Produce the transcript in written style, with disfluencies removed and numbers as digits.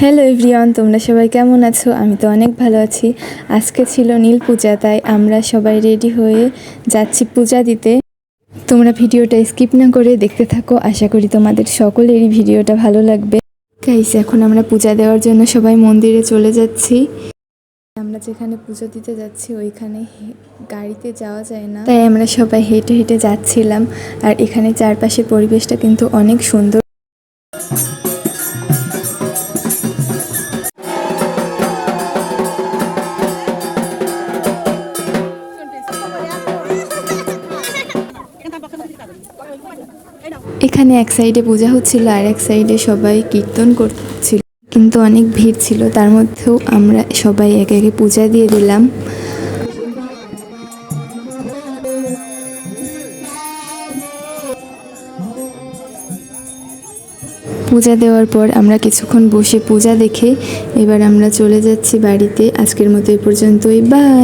Hello everyone, তোমরা সবাই কেমন আছো? আমি তো অনেক ভালো আছি। আজকে ছিল নীল পূজা, তাই আমরা সবাই রেডি হয়ে যাচ্ছি পূজা দিতে। তোমরা ভিডিওটা স্কিপ না করে দেখতে থাকো, আশা করি তোমাদের সকলেরই ভিডিওটা ভালো লাগবে। গাইস, এখন আমরা পূজা দেওয়ার জন্য সবাই মন্দিরে চলে যাচ্ছি। আমরা যেখানে পুজো দিতে যাচ্ছি ওইখানে গাড়িতে যাওয়া যায় না, তাই আমরা সবাই হেঁটে হেঁটে যাচ্ছিলাম। আর এখানে চারপাশের পরিবেশটা কিন্তু অনেক সুন্দর। এখানে এক সাইডে পূজা হচ্ছিল আর এক সাইডে সবাই কীর্তন করছিল, কিন্তু অনেক ভিড় ছিল। তার মধ্যেও আমরা সবাই একে একে পূজা দিয়ে দিলাম। পূজা দেওয়ার পর আমরা কিছুক্ষণ বসে পূজা দেখে এবার আমরা চলে যাচ্ছি বাড়িতে। আজকের মতো এই পর্যন্তই, বাই।